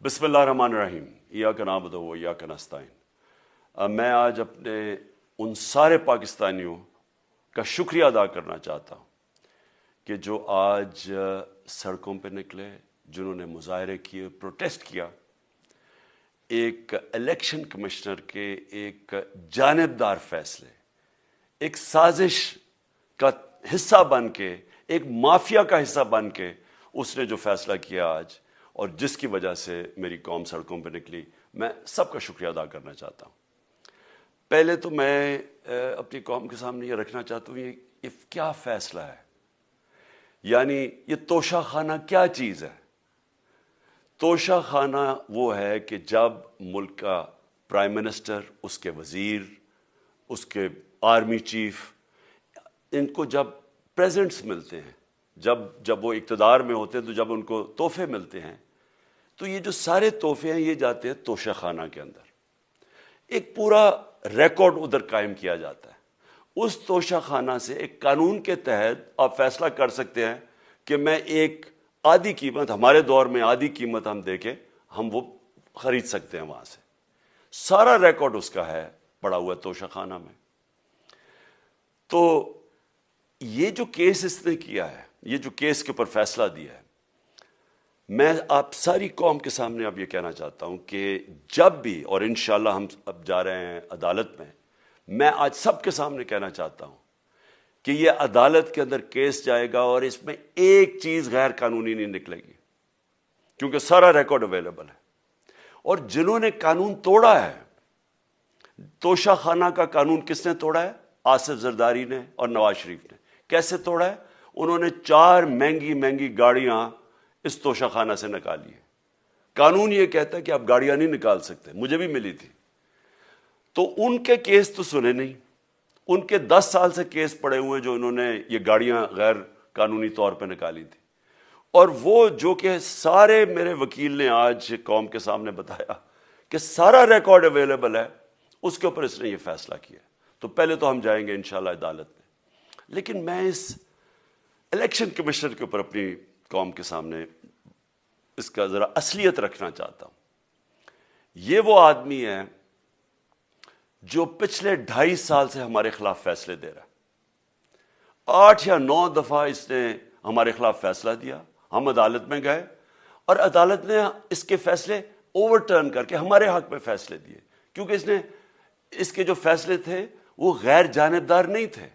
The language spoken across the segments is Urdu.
بسم اللہ الرحمن الرحیم ایاک نعبد و ایاک نستعین۔ میں آج اپنے ان سارے پاکستانیوں کا شکریہ ادا کرنا چاہتا ہوں کہ جو آج سڑکوں پہ نکلے، جنہوں نے مظاہرے کیے، پروٹیسٹ کیا، ایک الیکشن کمشنر کے ایک جانبدار فیصلے، ایک سازش کا حصہ بن کے، ایک مافیا کا حصہ بن کے اس نے جو فیصلہ کیا آج، اور جس کی وجہ سے میری قوم سڑکوں پہ نکلی، میں سب کا شکریہ ادا کرنا چاہتا ہوں۔ پہلے تو میں اپنی قوم کے سامنے یہ رکھنا چاہتا ہوں یہ کیا فیصلہ ہے، یعنی یہ توشہ خانہ کیا چیز ہے۔ توشہ خانہ وہ ہے کہ جب ملک کا پرائم منسٹر، اس کے وزیر، اس کے آرمی چیف، ان کو جب پریزنٹس ملتے ہیں، جب وہ اقتدار میں ہوتے ہیں، تو جب ان کو تحفے ملتے ہیں، تو یہ جو سارے تحفے ہیں یہ جاتے ہیں توشہ خانہ کے اندر۔ ایک پورا ریکارڈ ادھر قائم کیا جاتا ہے۔ اس توشہ خانہ سے ایک قانون کے تحت آپ فیصلہ کر سکتے ہیں کہ میں ایک آدھی قیمت، ہمارے دور میں آدھی قیمت ہم دے کے ہم وہ خرید سکتے ہیں وہاں سے۔ سارا ریکارڈ اس کا ہے پڑا ہوا توشہ خانہ میں۔ تو یہ جو کیس اس نے کیا ہے، یہ جو کیس کے اوپر فیصلہ دیا ہے، میں آپ ساری قوم کے سامنے اب یہ کہنا چاہتا ہوں کہ جب بھی، اور انشاءاللہ ہم اب جا رہے ہیں عدالت میں آج سب کے سامنے کہنا چاہتا ہوں کہ یہ عدالت کے اندر کیس جائے گا اور اس میں ایک چیز غیر قانونی نہیں نکلے گی، کیونکہ سارا ریکارڈ اویلیبل ہے۔ اور جنہوں نے قانون توڑا ہے، توشہ خانہ کا قانون کس نے توڑا ہے؟ آصف زرداری نے اور نواز شریف نے۔ کیسے توڑا ہے؟ انہوں نے 4 مہنگی گاڑیاں اس توشہ خانہ سے نکالی ہے۔ قانون یہ کہتا ہے کہ آپ گاڑیاں نہیں نکال سکتے، مجھے بھی ملی تھی۔ تو ان کے کیس تو سنے نہیں، ان کے 10 سال سے کیس پڑے ہوئے جو انہوں نے یہ گاڑیاں غیر قانونی طور پہ نکالی تھی۔ اور وہ جو کہ سارے میرے وکیل نے آج قوم کے سامنے بتایا کہ سارا ریکارڈ اویلیبل ہے، اس کے اوپر اس نے یہ فیصلہ کیا۔ تو پہلے تو ہم جائیں گے انشاءاللہ عدالت میں، لیکن میں اس الیکشن کمشنر کے اوپر اپنی قوم کے سامنے اس کا ذرا اصلیت رکھنا چاہتا ہوں۔ یہ وہ آدمی ہے جو پچھلے 2.5 سال سے ہمارے خلاف فیصلے دے رہا ہے۔ 8 یا 9 دفعہ اس نے ہمارے خلاف فیصلہ دیا، ہم عدالت میں گئے اور عدالت نے اس کے فیصلے اوور ٹرن کر کے ہمارے حق میں فیصلے دیے، کیونکہ اس کے جو فیصلے تھے وہ غیر جانبدار نہیں تھے۔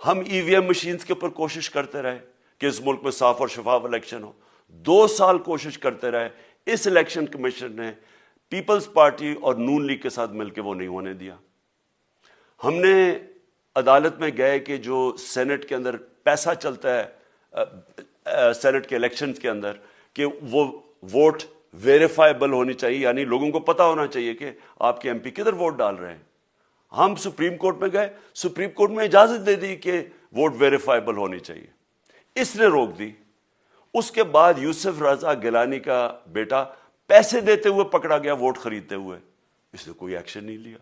ہم ای وی ایم مشینز کے اوپر کوشش کرتے رہے کہ اس ملک میں صاف اور شفاف الیکشن ہو، 2 سال کوشش کرتے رہے۔ اس الیکشن کمیشن نے پیپلز پارٹی اور نون لیگ کے ساتھ مل کے وہ نہیں ہونے دیا۔ ہم نے عدالت میں گئے کہ جو سینٹ کے اندر پیسہ چلتا ہے، سینٹ کے الیکشنز کے اندر، کہ وہ ووٹ ویریفائبل ہونی چاہیے، یعنی لوگوں کو پتہ ہونا چاہیے کہ آپ کے ایم پی کدھر ووٹ ڈال رہے ہیں۔ ہم سپریم کورٹ میں گئے، سپریم کورٹ میں اجازت دے دی کہ ووٹ ویریفائبل ہونی چاہیے، اس نے روک دی۔ اس کے بعد یوسف رضا گیلانی کا بیٹا پیسے دیتے ہوئے پکڑا گیا ووٹ خریدتے ہوئے، اس نے کوئی ایکشن نہیں لیا۔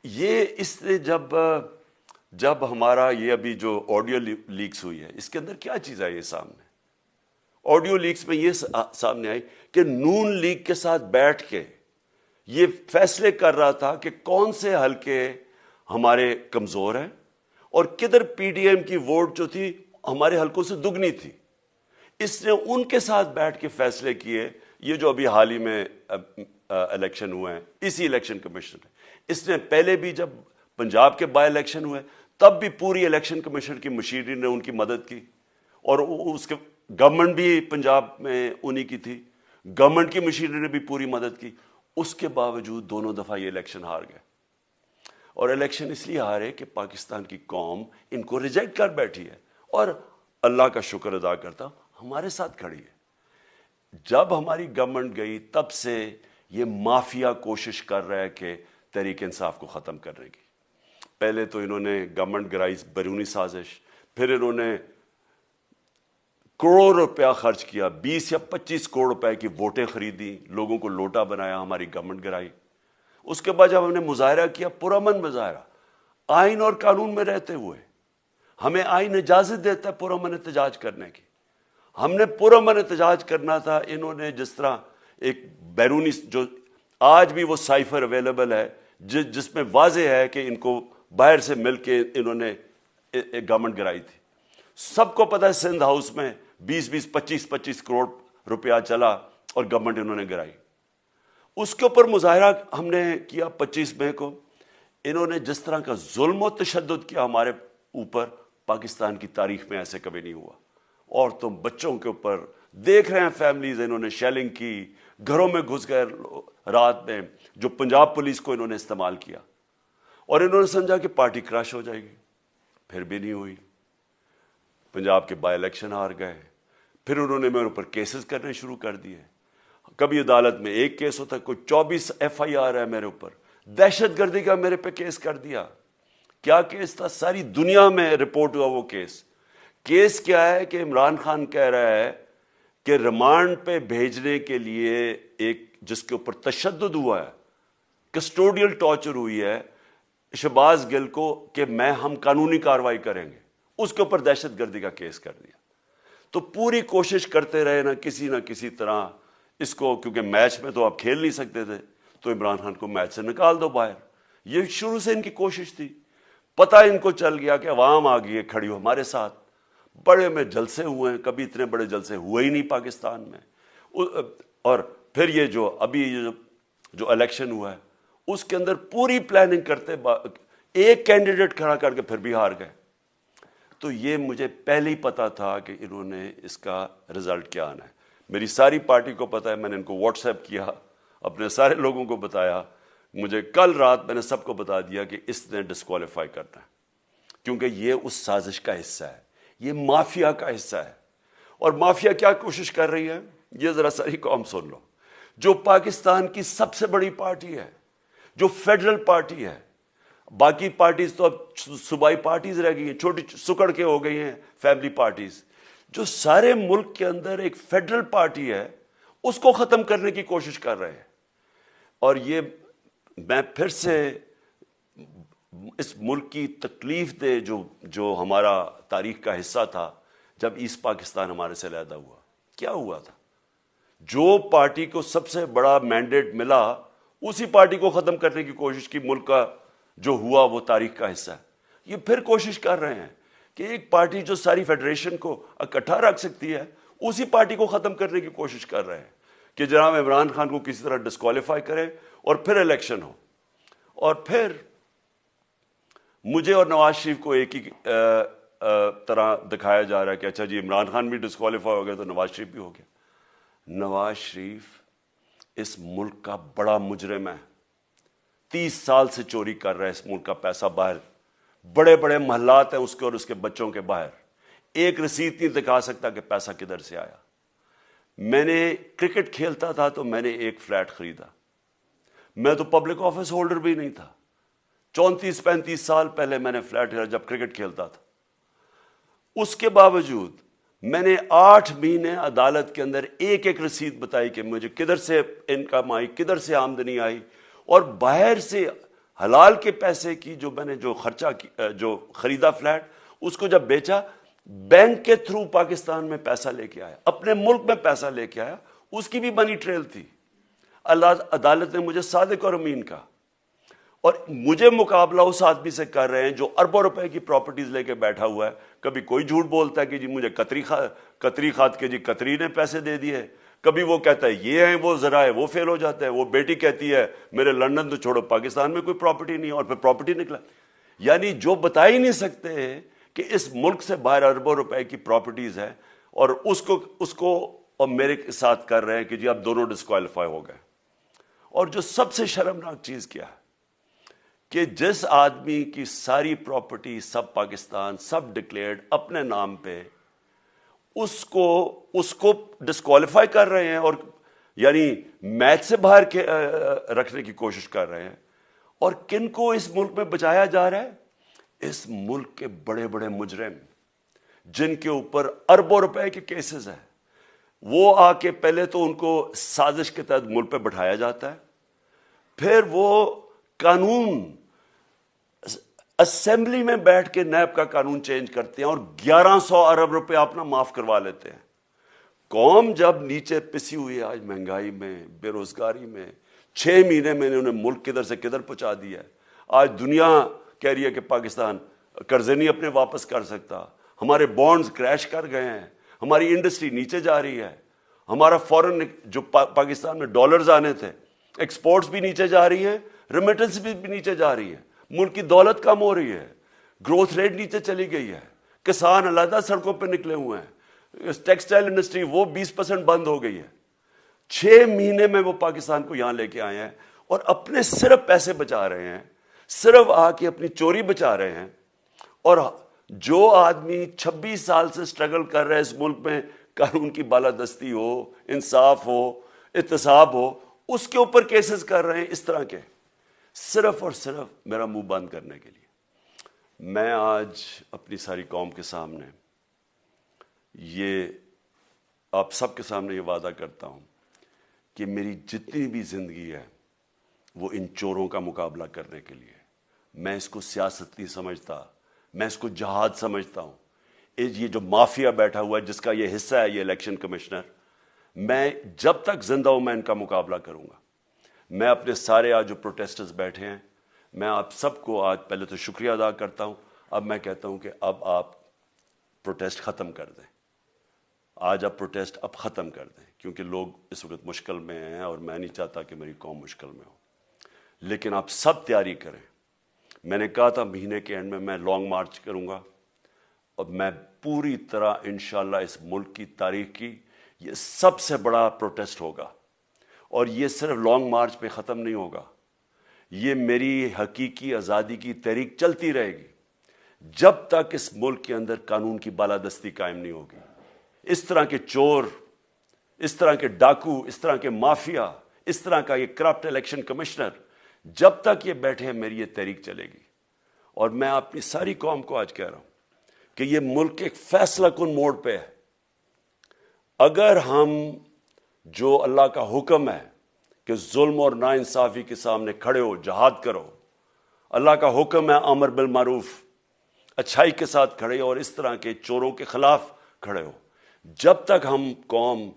یہ اس نے جب ہمارا یہ ابھی جو آڈیو لیکس ہوئی ہے، اس کے اندر کیا چیز آئی ہے سامنے؟ آڈیو لیکس میں یہ سامنے آئی کہ نون لیگ کے ساتھ بیٹھ کے یہ فیصلے کر رہا تھا کہ کون سے حلقے ہمارے کمزور ہیں اور کدھر پی ڈی ایم کی ووٹ جو تھی ہمارے حلقوں سے دگنی تھی۔ اس نے ان کے ساتھ بیٹھ کے فیصلے کیے۔ یہ جو ابھی حال ہی میں الیکشن ہوئے ہیں، اسی الیکشن کمیشن نے، اس نے پہلے بھی جب پنجاب کے بائی الیکشن ہوئے تب بھی پوری الیکشن کمیشن کی مشینری نے ان کی مدد کی، اور اس کے گورنمنٹ بھی پنجاب میں انہی کی تھی، گورنمنٹ کی مشینری نے بھی پوری مدد کی۔ اس کے باوجود دونوں دفعہ یہ الیکشن ہار گئے، اور الیکشن اس لیے ہارے کہ پاکستان کی قوم ان کو ریجیکٹ کر بیٹھی ہے، اور اللہ کا شکر ادا کرتا ہمارے ساتھ کھڑی ہے۔ جب ہماری گورنمنٹ گئی تب سے یہ مافیا کوشش کر رہا ہے کہ تحریک انصاف کو ختم کرنے کی۔ پہلے تو انہوں نے گورنمنٹ گرائی بیرونی سازش، پھر انہوں نے کروڑ روپیہ خرچ کیا، 20 یا 25 کروڑ روپے کی ووٹیں خریدی، لوگوں کو لوٹا بنایا، ہماری گورنمنٹ گرائی۔ اس کے بعد جب ہم نے مظاہرہ کیا، پرامن مظاہرہ، آئین اور قانون میں رہتے ہوئے، ہمیں آئین اجازت دیتا ہے پرامن احتجاج کرنے کی، ہم نے پرامن احتجاج کرنا تھا۔ انہوں نے جس طرح ایک بیرونی جو آج بھی وہ سائفر اویلیبل ہے جس میں واضح ہے کہ ان کو باہر سے مل کے انہوں نے ایک گورنمنٹ گرائی تھی. سب کو پتہ ہے سندھ ہاؤس میں 20 25 کروڑ روپیہ چلا اور گورنمنٹ انہوں نے گرائی. اس کے اوپر مظاہرہ ہم نے کیا 25 مئی کو. انہوں نے جس طرح کا ظلم و تشدد کیا ہمارے اوپر پاکستان کی تاریخ میں ایسے کبھی نہیں ہوا. عورتوں بچوں کے اوپر دیکھ رہے ہیں فیملیز, انہوں نے شیلنگ کی, گھروں میں گھس گئے رات میں, جو پنجاب پولیس کو انہوں نے استعمال کیا, اور انہوں نے سمجھا کہ پارٹی کراش ہو جائے گی. پھر بھی نہیں ہوئی. پنجاب کے بائی الیکشن ہار گئے. پھر انہوں نے میرے اوپر کیسز کرنے شروع کر دیے. کبھی عدالت میں ایک کیس ہوتا ہے, کوئی 24 FIR ہے میرے اوپر. دہشت گردی کا میرے پہ کیس کر دیا. کیا کیس تھا؟ ساری دنیا میں رپورٹ ہوا وہ کیس. کیس کیا ہے کہ عمران خان کہہ رہا ہے کہ ریمانڈ پہ بھیجنے کے لیے ایک جس کے اوپر تشدد ہوا ہے, کسٹوڈیل ٹارچر ہوئی ہے شہباز گل کو, کہ ہم قانونی کارروائی کریں گے, اس کے اوپر دہشت گردی کا کیس کر دیا. تو پوری کوشش کرتے رہے نہ کسی طرح اس کو, کیونکہ میچ میں تو آپ کھیل نہیں سکتے تھے, تو عمران خان کو میچ سے نکال دو باہر. یہ شروع سے ان کی کوشش تھی. پتہ ان کو چل گیا کہ عوام آ گئی ہے کھڑی ہو ہمارے ساتھ. بڑے میں جلسے ہوئے ہیں, کبھی اتنے بڑے جلسے ہوئے ہی نہیں پاکستان میں. اور پھر یہ جو ابھی جو الیکشن ہوا ہے اس کے اندر پوری پلاننگ کرتے ایک کینڈیڈیٹ کھڑا کر کے پھر بھی ہار گئے. تو یہ مجھے پہلے ہی پتا تھا کہ انہوں نے اس کا رزلٹ کیا آنا ہے. میری ساری پارٹی کو پتا ہے, میں نے ان کو واٹس ایپ کیا, اپنے سارے لوگوں کو بتایا. مجھے کل رات میں نے سب کو بتا دیا کہ اس نے ڈسکوالیفائی کرنا ہے, کیونکہ یہ اس سازش کا حصہ ہے, یہ مافیا کا حصہ ہے. اور مافیا کیا کوشش کر رہی ہے, یہ ذرا ساری قوم سن لو. جو پاکستان کی سب سے بڑی پارٹی ہے, جو فیڈرل پارٹی ہے, باقی پارٹیز تو اب صوبائی پارٹیز رہ گئی ہیں, چھوٹی سکڑ کے ہو گئی ہیں فیملی پارٹیز. جو سارے ملک کے اندر ایک فیڈرل پارٹی ہے, اس کو ختم کرنے کی کوشش کر رہے ہیں. اور یہ میں پھر سے اس ملک کی تکلیف دے جو ہمارا تاریخ کا حصہ تھا, جب ایسٹ پاکستان ہمارے سے علیحدہ ہوا, کیا ہوا تھا؟ جو پارٹی کو سب سے بڑا مینڈیٹ ملا اسی پارٹی کو ختم کرنے کی کوشش کی. ملک کا جو ہوا وہ تاریخ کا حصہ ہے. یہ پھر کوشش کر رہے ہیں کہ ایک پارٹی جو ساری فیڈریشن کو اکٹھا رکھ سکتی ہے, اسی پارٹی کو ختم کرنے کی کوشش کر رہے ہیں کہ جناب عمران خان کو کسی طرح ڈسکوالیفائی کرے اور پھر الیکشن ہو. اور پھر مجھے اور نواز شریف کو ایک ہی طرح دکھایا جا رہا ہے کہ اچھا جی عمران خان بھی ڈسکوالیفائی ہو گیا تو نواز شریف بھی ہو گیا. نواز شریف اس ملک کا بڑا مجرم ہے. 30 سال سے چوری کر رہا ہے اس ملک کا پیسہ باہر. بڑے بڑے محلات ہیں اس کے اور اس کے بچوں کے باہر. ایک رسید نہیں دکھا سکتا کہ پیسہ کدھر سے آیا. میں نے کرکٹ کھیلتا تھا تو میں نے ایک فلیٹ خریدا. میں تو پبلک آفس ہولڈر بھی نہیں تھا. 34-35 سال پہلے میں نے فلیٹ خریدا جب کرکٹ کھیلتا تھا. اس کے باوجود میں نے 8 مہینے عدالت کے اندر ایک ایک رسید بتائی کہ مجھے کدھر سے انکم آئی, کدھر سے آمدنی آئی, اور باہر سے حلال کے پیسے کی جو میں نے جو خرچہ جو خریدا فلیٹ, اس کو جب بیچا بینک کے تھرو پاکستان میں پیسہ لے کے آیا, اپنے ملک میں پیسہ لے کے آیا. اس کی بھی منی ٹریل تھی. عدالت نے مجھے صادق اور امین کہا, اور مجھے مقابلہ اس آدمی سے کر رہے ہیں جو اربوں روپے کی پراپرٹیز لے کے بیٹھا ہوا ہے. کبھی کوئی جھوٹ بولتا ہے کہ جی مجھے قطری کھاد کے جی قطری نے پیسے دے دیے, کبھی وہ کہتا ہے یہ ہیں وہ ذرائع, وہ فیل ہو جاتا ہے. وہ بیٹی کہتی ہے میرے لندن تو چھوڑو پاکستان میں کوئی پراپرٹی نہیں, اور پھر پراپرٹی نکلا. یعنی جو بتا ہی نہیں سکتے کہ اس ملک سے باہر اربوں روپے کی پراپرٹیز ہیں, اور اس کو اور میرے ساتھ کر رہے ہیں کہ جی اب دونوں ڈسکوالیفائی ہو گئے. اور جو سب سے شرمناک چیز کیا ہے کہ جس آدمی کی ساری پراپرٹی سب پاکستان سب ڈکلیئرڈ اپنے نام پہ, اس کو ڈسکوالیفائی کر رہے ہیں, اور یعنی میچ سے باہر کے رکھنے کی کوشش کر رہے ہیں. اور کن کو اس ملک میں بچایا جا رہا ہے؟ اس ملک کے بڑے بڑے مجرم جن کے اوپر اربوں روپے کے کیسز ہیں, وہ آ کے پہلے تو ان کو سازش کے تحت ملک پہ بٹھایا جاتا ہے, پھر وہ قانون اسمبلی میں بیٹھ کے نیب کا قانون چینج کرتے ہیں اور 1100 ارب روپے اپنا معاف کروا لیتے ہیں. قوم جب نیچے پسی ہوئی ہے آج مہنگائی میں, بے روزگاری میں, 6 مہینے میں انہوں نے ملک کدھر سے کدھر پہنچا دیا ہے. آج دنیا کہہ رہی ہے کہ پاکستان قرضے نہیں اپنے واپس کر سکتا, ہمارے بانڈز کریش کر گئے ہیں, ہماری انڈسٹری نیچے جا رہی ہے, ہمارا فورن جو پاکستان میں ڈالرز آنے تھے ایکسپورٹس بھی نیچے جا رہی ہیں, ریمیٹنس بھی نیچے جا رہی ہے, ملک کی دولت کم ہو رہی ہے, گروتھ ریٹ نیچے چلی گئی ہے, کسان علیحدہ سڑکوں پہ نکلے ہوئے ہیں, ٹیکسٹائل انڈسٹری وہ 20% بند ہو گئی ہے. 6 مہینے میں وہ پاکستان کو یہاں لے کے آئے ہیں اور اپنے صرف پیسے بچا رہے ہیں, صرف آ کے اپنی چوری بچا رہے ہیں. اور جو آدمی 26 سال سے سٹرگل کر رہے ہیں اس ملک میں, قانون کی بالادستی ہو, انصاف ہو, احتساب ہو, اس کے اوپر کیسز کر رہے ہیں اس طرح کے, صرف اور صرف میرا منہ بند کرنے کے لیے. میں آج اپنی ساری قوم کے سامنے یہ آپ سب کے سامنے یہ وعدہ کرتا ہوں کہ میری جتنی بھی زندگی ہے وہ ان چوروں کا مقابلہ کرنے کے لیے. میں اس کو سیاست نہیں سمجھتا, میں اس کو جہاد سمجھتا ہوں. یہ جو مافیا بیٹھا ہوا ہے جس کا یہ حصہ ہے یہ الیکشن کمشنر, میں جب تک زندہ ہوں میں ان کا مقابلہ کروں گا. میں اپنے سارے آج جو پروٹیسٹرز بیٹھے ہیں, میں آپ سب کو آج پہلے تو شکریہ ادا کرتا ہوں. اب میں کہتا ہوں کہ اب آپ پروٹیسٹ ختم کر دیں. آج آپ پروٹیسٹ اب ختم کر دیں, کیونکہ لوگ اس وقت مشکل میں ہیں اور میں نہیں چاہتا کہ میری قوم مشکل میں ہو. لیکن آپ سب تیاری کریں. میں نے کہا تھا مہینے کے اینڈ میں لانگ مارچ کروں گا, اور میں پوری طرح انشاءاللہ اس ملک کی تاریخ کی یہ سب سے بڑا پروٹیسٹ ہوگا. اور یہ صرف لانگ مارچ پہ ختم نہیں ہوگا, یہ میری حقیقی آزادی کی تحریک چلتی رہے گی جب تک اس ملک کے اندر قانون کی بالادستی قائم نہیں ہوگی. اس طرح کے چور, اس طرح کے ڈاکو, اس طرح کے مافیا, اس طرح کا یہ کرپٹ الیکشن کمشنر, جب تک یہ بیٹھے ہیں میری یہ تحریک چلے گی. اور میں اپنی ساری قوم کو آج کہہ رہا ہوں کہ یہ ملک ایک فیصلہ کن موڑ پہ ہے. اگر ہم جو اللہ کا حکم ہے کہ ظلم اور ناانصافی کے سامنے کھڑے ہو, جہاد کرو, اللہ کا حکم ہے امر بالمعروف, اچھائی کے ساتھ کھڑے ہو اور اس طرح کے چوروں کے خلاف کھڑے ہو, جب تک ہم قوم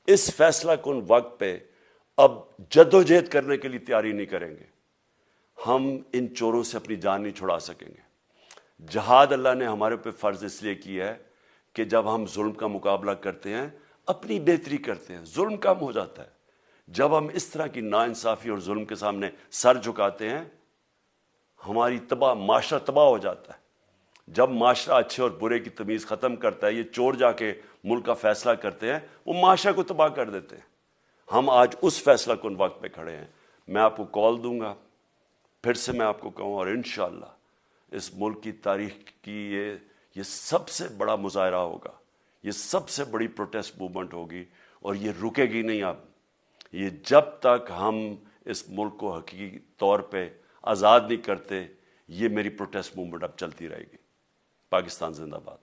اس فیصلہ کن وقت پہ اب جدوجہد کرنے کے لیے تیاری نہیں کریں گے, ہم ان چوروں سے اپنی جان نہیں چھڑا سکیں گے. جہاد اللہ نے ہمارے پہ فرض اس لیے کیا ہے کہ جب ہم ظلم کا مقابلہ کرتے ہیں اپنی بہتری کرتے ہیں, ظلم کم ہو جاتا ہے. جب ہم اس طرح کی ناانصافی اور ظلم کے سامنے سر جھکاتے ہیں ہماری معاشرہ تباہ ہو جاتا ہے. جب معاشرہ اچھے اور برے کی تمیز ختم کرتا ہے, یہ چور جا کے ملک کا فیصلہ کرتے ہیں, وہ معاشرہ کو تباہ کر دیتے ہیں. ہم آج اس فیصلہ کن وقت پہ کھڑے ہیں. میں آپ کو کال دوں گا, پھر سے میں آپ کو کہوں, اور انشاءاللہ اس ملک کی تاریخ کی یہ سب سے بڑا مظاہرہ ہوگا, یہ سب سے بڑی پروٹیسٹ موومنٹ ہوگی, اور یہ رکے گی نہیں. اب یہ جب تک ہم اس ملک کو حقیقی طور پہ آزاد نہیں کرتے, یہ میری پروٹیسٹ موومنٹ اب چلتی رہے گی. پاکستان زندہ باد.